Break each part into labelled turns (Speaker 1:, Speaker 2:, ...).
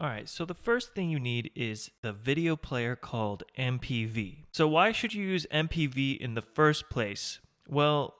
Speaker 1: All right, so the first thing you need is the video player called MPV. So why should you use MPV in the first place? Well,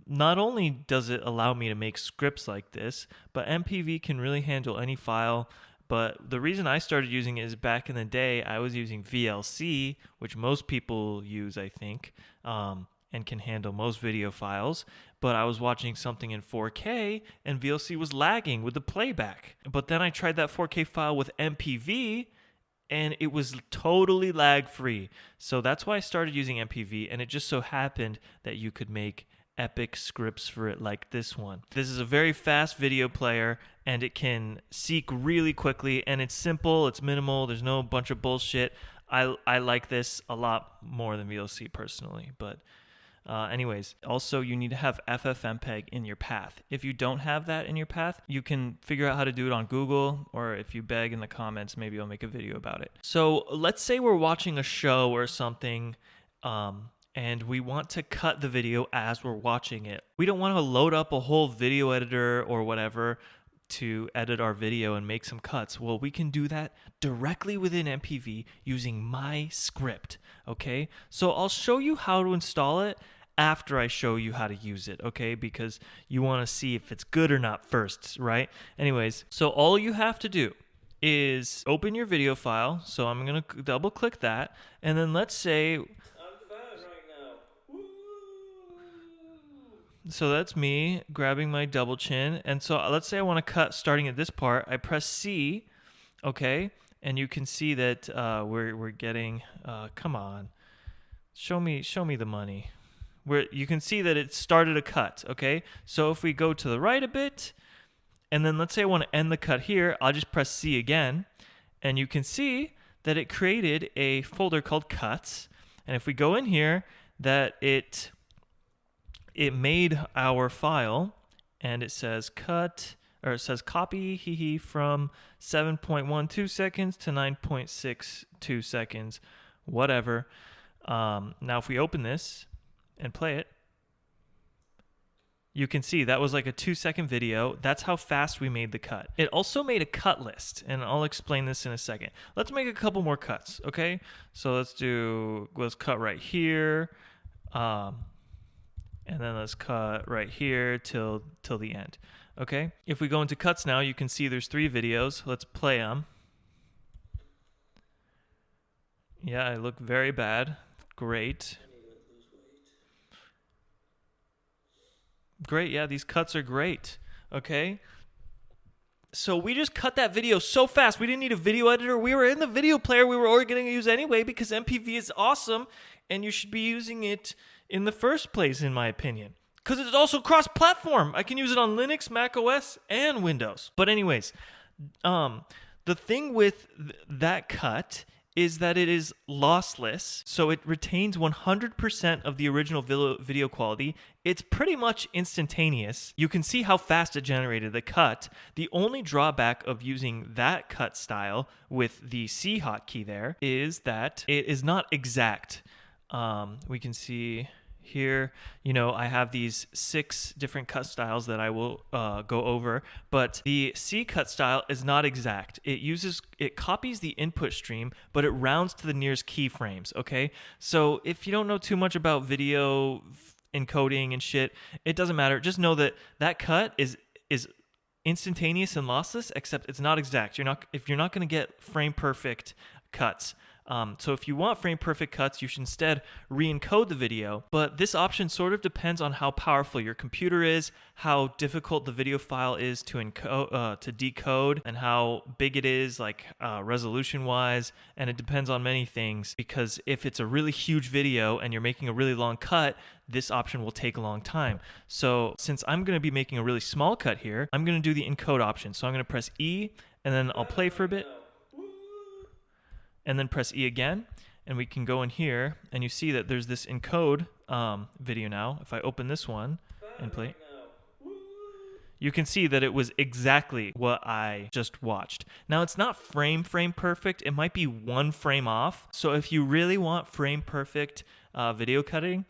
Speaker 1: not only does it allow me to make scripts like this, but MPV can really handle any file. But the reason I started using it is back in the day, I was using VLC, which most people use, I think, and can handle most video files. But I was watching something in 4K, and VLC was lagging with the playback. But then I tried that 4K file with MPV, and it was totally lag-free. So that's why I started using MPV, and it just so happened that you could make epic scripts for it like this one. This is a very fast video player, and it can seek really quickly, and it's simple, it's minimal, there's no bunch of bullshit. I like this a lot more than VLC personally, but anyways, also you need to have FFmpeg in your path. If you don't have that in your path, you can figure out how to do it on Google, or if you beg in the comments, maybe I'll make a video about it. So let's say we're watching a show or something, and we want to cut the video as we're watching it. We don't want to load up a whole video editor or whatever to edit our video and make some cuts. Well, we can do that directly within MPV using my script, okay? So I'll show you how to install it after I show you how to use it, okay? Because you want to see if it's good or not first, right? Anyways, so all you have to do is open your video file. So I'm going to double click that, and then let's say so that's me grabbing my double chin. And so let's say I want to cut starting at this part. I press C, okay? And you can see that we're getting, come on, show me the money. You can see that it started a cut, okay? So if we go to the right a bit, and then let's say I want to end the cut here, I'll just press C again. And you can see that it created a folder called cuts. And if we go in here, that it made our file, and it says cut, or it says copy from 7.12 seconds to 9.62 seconds, whatever. Now if we open this and play it, you can see that was like a 2-second video. That's how fast we made the cut. It also made a cut list, and I'll explain this in a second. Let's make a couple more cuts, okay? So let's cut right here. And then let's cut right here till the end. Okay? If we go into cuts now, you can see there's 3 videos. Let's play them. Yeah, I look very bad. Great. Great, yeah, these cuts are great. Okay? So we just cut that video so fast. We didn't need a video editor. We were in the video player we were already going to use anyway, because MPV is awesome, and you should be using it in the first place, in my opinion, because it's also cross-platform. I can use it on Linux, Mac OS, and Windows. But anyways, the thing with that cut is that it is lossless, so it retains 100% of the original video quality. It's pretty much instantaneous. You can see how fast it generated the cut. The only drawback of using that cut style with the C hotkey there is that it is not exact. We can see here, I have these 6 different cut styles that I will go over, but the C cut style is not exact. It copies the input stream, but it rounds to the nearest keyframes, okay? So if you don't know too much about video encoding and shit, it doesn't matter. Just know that that cut is instantaneous and lossless, except it's not exact. If you're not going to get frame perfect cuts. So if you want frame perfect cuts, you should instead re-encode the video. But this option sort of depends on how powerful your computer is, how difficult the video file is to decode, and how big it is, like resolution-wise. And it depends on many things, because if it's a really huge video and you're making a really long cut, this option will take a long time. So since I'm going to be making a really small cut here, I'm going to do the encode option. So I'm going to press E, and then I'll play for a bit. And then press E again, and we can go in here, and you see that there's this encode video now. If I open this one and play, you can see that it was exactly what I just watched. Now, it's not frame perfect. It might be 1 frame off. So if you really want frame perfect video cutting,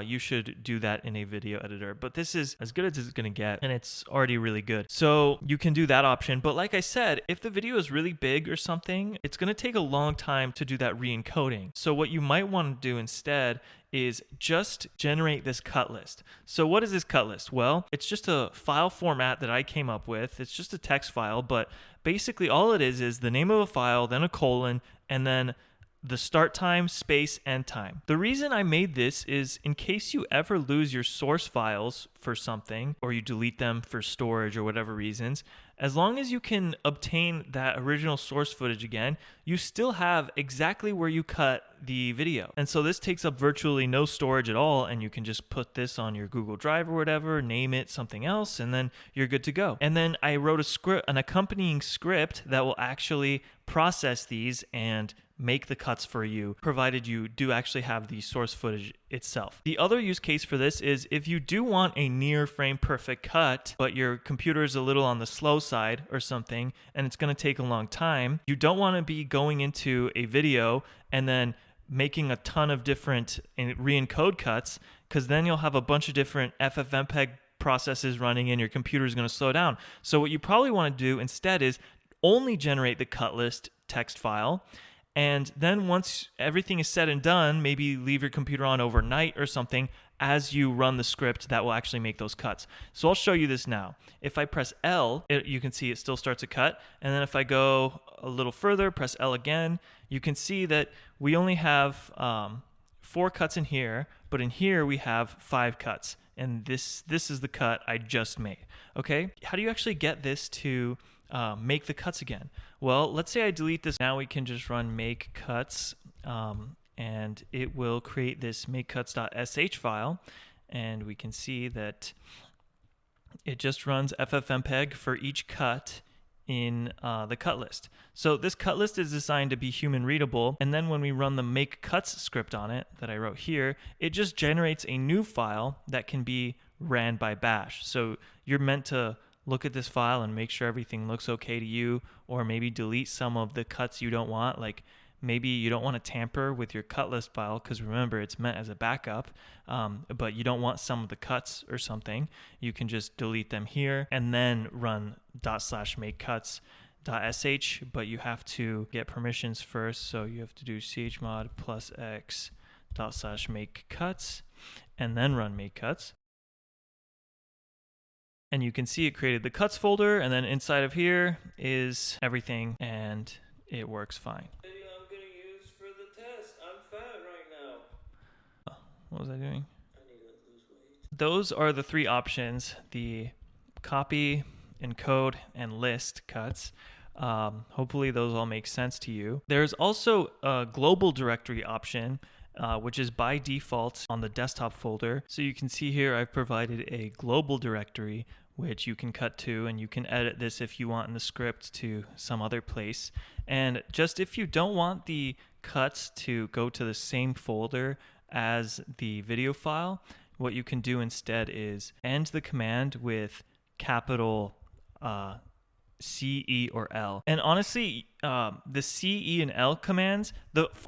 Speaker 1: you should do that in a video editor. But this is as good as it's going to get, and it's already really good. So you can do that option. But like I said, if the video is really big or something, it's going to take a long time to do that re-encoding. So what you might want to do instead is just generate this cut list. So what is this cut list? Well, it's just a file format that I came up with. It's just a text file, but basically all it is the name of a file, then a colon, and then the start time, space, end time. The reason I made this is in case you ever lose your source files for something, or you delete them for storage or whatever reasons, as long as you can obtain that original source footage again, you still have exactly where you cut the video. And so this takes up virtually no storage at all, and you can just put this on your Google Drive or whatever, name it something else, and then you're good to go. And then I wrote a script, an accompanying script that will actually process these and make the cuts for you, provided you do actually have the source footage itself. The other use case for this is if you do want a near frame perfect cut, but your computer is a little on the slow side or something, and it's going to take a long time, you don't want to be going into a video and then making a ton of different re-encode cuts, because then you'll have a bunch of different FFmpeg processes running and your computer is going to slow down. So what you probably want to do instead is only generate the cut list text file. And then once everything is said and done, maybe leave your computer on overnight or something as you run the script that will actually make those cuts. So I'll show you this now. If I press L, you can see it still starts a cut. And then if I go a little further, press L again, you can see that we only have 4 cuts in here, but in here we have 5 cuts. And this is the cut I just made. Okay, how do you actually get this to make the cuts again? Well, let's say I delete this. Now we can just run make cuts, and it will create this makecuts.sh file, and we can see that it just runs FFmpeg for each cut in the cut list. So this cut list is designed to be human readable, and then when we run the make cuts script on it that I wrote here, it just generates a new file that can be ran by bash. So you're meant to look at this file and make sure everything looks okay to you, or maybe delete some of the cuts you don't want. Like maybe you don't want to tamper with your cut list file, because remember it's meant as a backup, but you don't want some of the cuts or something. You can just delete them here and then run /makecuts.sh, but you have to get permissions first. So you have to do chmod +x /makecuts and then run makecuts. And you can see it created the cuts folder, and then inside of here is everything, and it works fine.
Speaker 2: I'm going to use for the test. I'm fat right now.
Speaker 1: What was I doing?
Speaker 2: I need to lose weight.
Speaker 1: Those are the 3 options: the copy, encode, and list cuts. Hopefully those all make sense to you. There's also a global directory option, which is by default on the desktop folder. So you can see here I've provided a global directory which you can cut to, and you can edit this if you want in the script to some other place. And just if you don't want the cuts to go to the same folder as the video file, what you can do instead is end the command with capital C, E, or L. And honestly, the C, E, and L commands,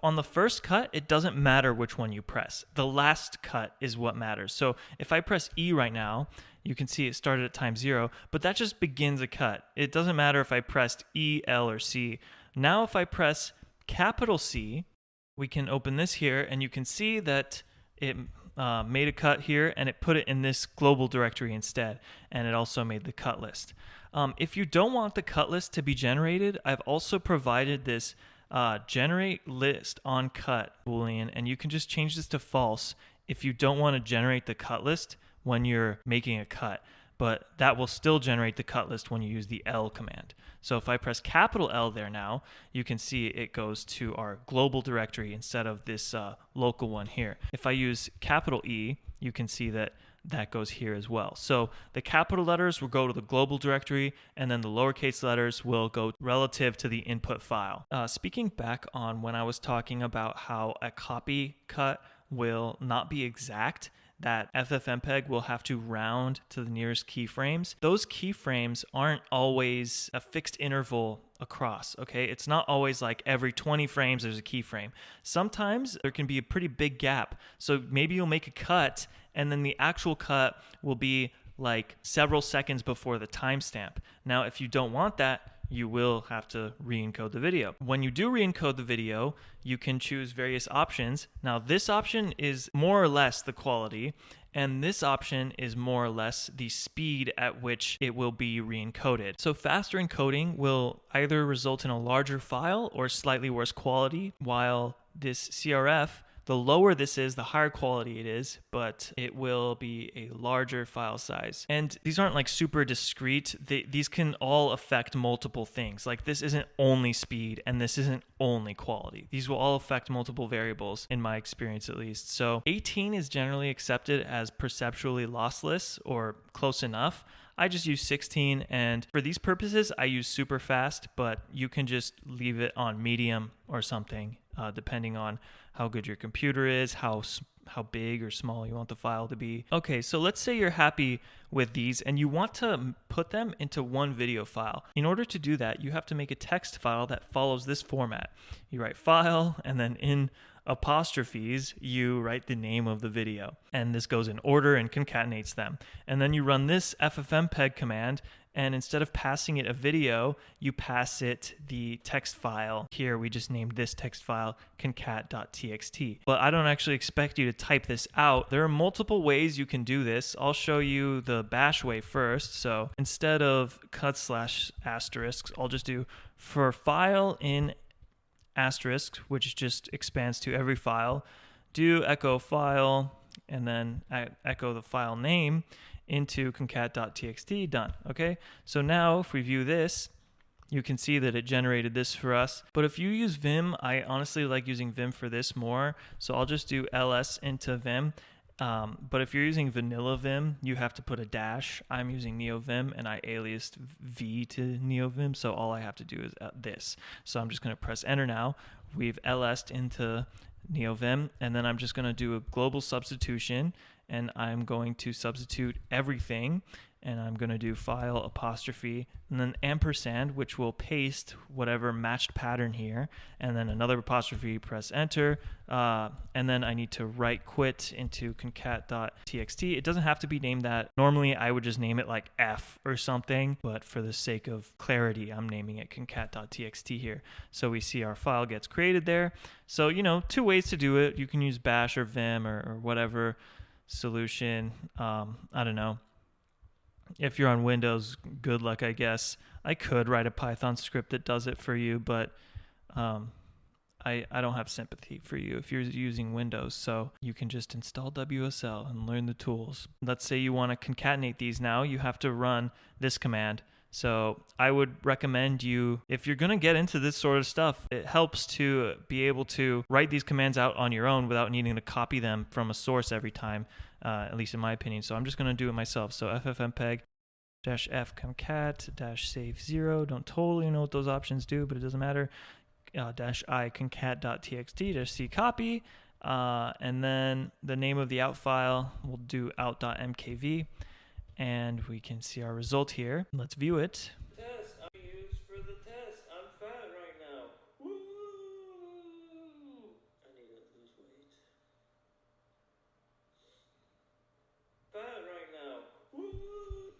Speaker 1: on the first cut, it doesn't matter which one you press. The last cut is what matters. So if I press E right now, you can see it started at time 0, but that just begins a cut. It doesn't matter if I pressed E, L, or C. Now if I press capital C, we can open this here, and you can see that it made a cut here, and it put it in this global directory instead, and it also made the cut list. If you don't want the cut list to be generated, I've also provided this generate list on cut boolean, and you can just change this to false if you don't want to generate the cut list when you're making a cut, but that will still generate the cut list when you use the L command. So if I press capital L there now, you can see it goes to our global directory instead of this local one here. If I use capital E, you can see that that goes here as well. So the capital letters will go to the global directory, and then the lowercase letters will go relative to the input file. Speaking back on when I was talking about how a copy cut will not be exact, that FFmpeg will have to round to the nearest keyframes. Those keyframes aren't always a fixed interval across, okay? It's not always like every 20 frames there's a keyframe. Sometimes there can be a pretty big gap. So maybe you'll make a cut and then the actual cut will be like several seconds before the timestamp. Now, if you don't want that, you will have to re-encode the video. When you do re-encode the video, you can choose various options. Now, this option is more or less the quality, and this option is more or less the speed at which it will be re-encoded. So faster encoding will either result in a larger file or slightly worse quality, while this CRF, the lower this is, the higher quality it is, but it will be a larger file size. And these aren't like super discrete. These can all affect multiple things. Like this isn't only speed and this isn't only quality. These will all affect multiple variables in my experience at least. So 18 is generally accepted as perceptually lossless or close enough. I just use 16, and for these purposes, I use super fast, but you can just leave it on medium or something, depending on how good your computer is, how big or small you want the file to be. Okay, so let's say you're happy with these and you want to put them into one video file. In order to do that, you have to make a text file that follows this format. You write file, and then in apostrophes, you write the name of the video. And this goes in order and concatenates them. And then you run this FFmpeg command, and instead of passing it a video, you pass it the text file. Here, we just named this text file concat.txt. But I don't actually expect you to type this out. There are multiple ways you can do this. I'll show you the bash way first. So instead of cut/asterisks, I'll just do for file in asterisk, which just expands to every file, do echo file, and then echo the file name into concat.txt, done. Okay, so now if we view this, you can see that it generated this for us. But if you use Vim, I honestly like using Vim for this more, so I'll just do ls into Vim. But if you're using vanilla Vim, you have to put a dash. I'm using NeoVim, and I aliased V to NeoVim, so all I have to do is this. So I'm just going to press enter now. We've LS'd into NeoVim, and then I'm just going to do a global substitution, and I'm going to substitute everything, and I'm going to do file apostrophe and then ampersand, which will paste whatever matched pattern here, and then another apostrophe, press enter, and then I need to write quit into concat.txt. It doesn't have to be named that. Normally I would just name it like F or something, but for the sake of clarity, I'm naming it concat.txt here. So we see our file gets created there. So, you know, two ways to do it. You can use bash or Vim or whatever solution. I don't know. If you're on Windows, good luck, I guess. I could write a Python script that does it for you, but I don't have sympathy for you if you're using Windows, so you can just install WSL and learn the tools. Let's say you want to concatenate these now, you have to run this command. So I would recommend you, if you're going to get into this sort of stuff, it helps to be able to write these commands out on your own without needing to copy them from a source every time, at least in my opinion. So I'm just going to do it myself. So ffmpeg-f concat-save 0. Don't totally know what those options do, but it doesn't matter. -i concat.txt-c copy. And then the name of the out file, we'll do out.mkv. And we can see our result here. Let's view it.
Speaker 2: Test I use for the test. I'm fat right now. Woo! I need to lose weight. Fat right now. Woo!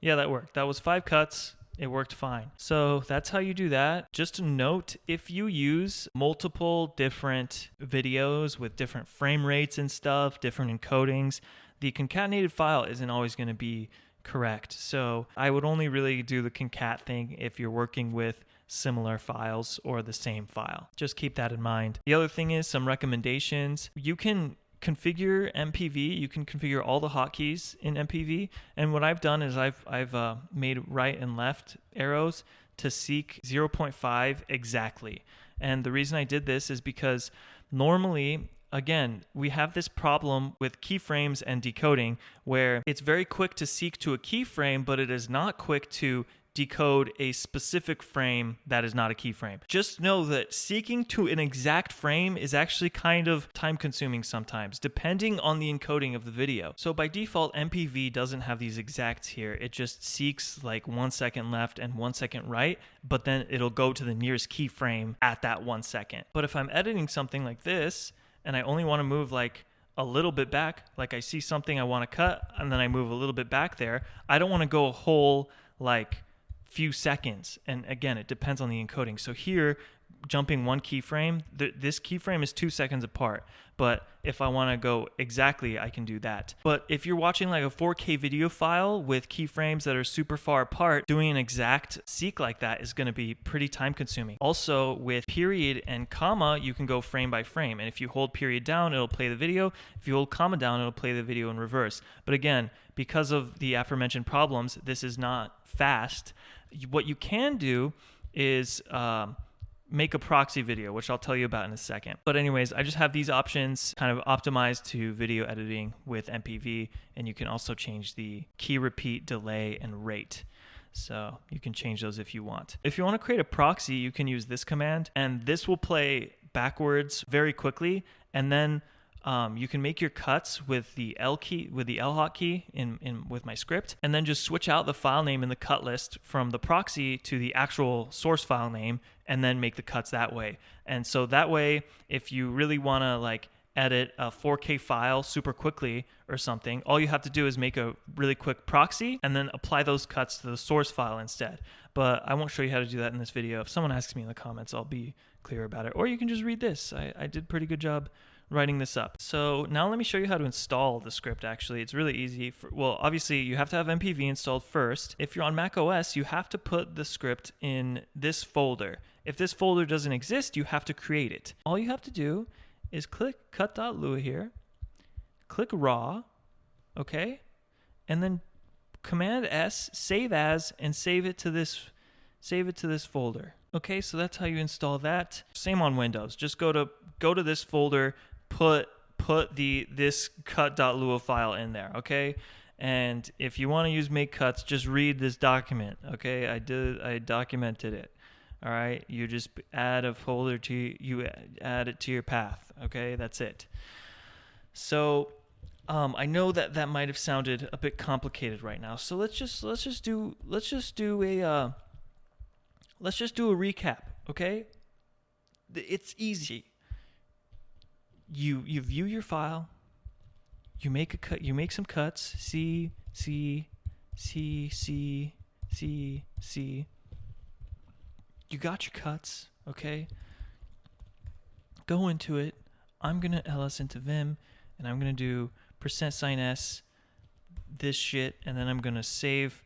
Speaker 1: Yeah, that worked. That was 5 cuts. It worked fine. So that's how you do that. Just a note, if you use multiple different videos with different frame rates and stuff, different encodings, the concatenated file isn't always going to be correct. So I would only really do the concat thing if you're working with similar files or the same file. Just keep that in mind. The other thing is some recommendations. You can configure MPV. You can configure all the hotkeys in MPV. And what I've done is I've made right and left arrows to seek 0.5 exactly. And the reason I did this is because normally, again, we have this problem with keyframes and decoding where it's very quick to seek to a keyframe, but it is not quick to decode a specific frame that is not a keyframe. Just know that seeking to an exact frame is actually kind of time consuming sometimes, depending on the encoding of the video. So by default, MPV doesn't have these exacts here. It just seeks like 1 second left and 1 second right, but then it'll go to the nearest keyframe at that 1 second. But if I'm editing something like this, and I only want to move like a little bit back, like I see something I want to cut, and then I move a little bit back there, I don't want to go a whole like few seconds. And again, it depends on the encoding. So here, jumping one keyframe, this keyframe is 2 seconds apart. But if I want to go exactly, I can do that. But if you're watching like a 4K video file with keyframes that are super far apart, doing an exact seek like that is going to be pretty time consuming. Also, with period and comma, you can go frame by frame. And if you hold period down, it'll play the video. If you hold comma down, it'll play the video in reverse. But again, because of the aforementioned problems, this is not fast. What you can do is make a proxy video, which I'll tell you about in a second. But anyways, I just have these options kind of optimized to video editing with MPV, and you can also change the key repeat, delay, and rate. So you can change those if you want. If you want to create a proxy, you can use this command, and this will play backwards very quickly, and then you can make your cuts with the L key, with the L hotkey with my script, and then just switch out the file name in the cut list from the proxy to the actual source file name, and then make the cuts that way. And so that way, if you really want to like edit a 4K file super quickly or something, all you have to do is make a really quick proxy and then apply those cuts to the source file instead. But I won't show you how to do that in this video. If someone asks me in the comments, I'll be clear about it. Or you can just read this. I did a pretty good job writing this up. So now let me show you how to install the script. Actually, it's really easy. Well, obviously you have to have MPV installed first. If you're on Mac OS, you have to put the script in this folder. If this folder doesn't exist, you have to create it. All you have to do is click cut.lua here, click raw, okay? And then Command S, save as, and save it to this folder. Okay, so that's how you install that. Same on Windows. Just go to this folder, put this cut.lua file in there, okay? And if you want to use make cuts, just read this document, okay? I documented it. All right, you just add a folder you add it to your path, okay? That's it. So I know that might have sounded a bit complicated right now. So let's just do a recap, okay? It's easy. You view your file, you make a cut, you make some cuts, C. You got your cuts, okay? Go into it. I'm gonna ls into vim, and I'm gonna do %s this shit, and then I'm gonna save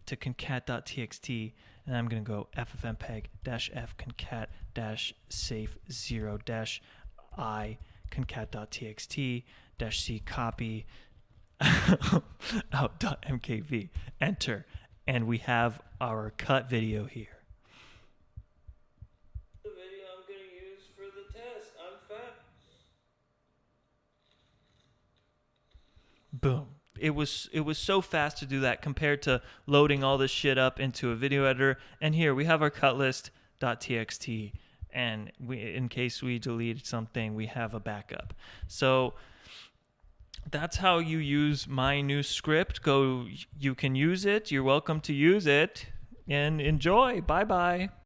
Speaker 1: to concat.txt, and I'm gonna go ffmpeg-f concat-safe 0-i concat.txt-c copy out.mkv, enter, and we have our cut video here.
Speaker 2: The video I'm going to use for the test. I'm fat.
Speaker 1: Boom. It was so fast to do that compared to loading all this shit up into a video editor. And here we have our cut list.txt, and in case we delete something, we have a backup. So that's how you use my new script. You can use it. You're welcome to use it, and enjoy. Bye bye.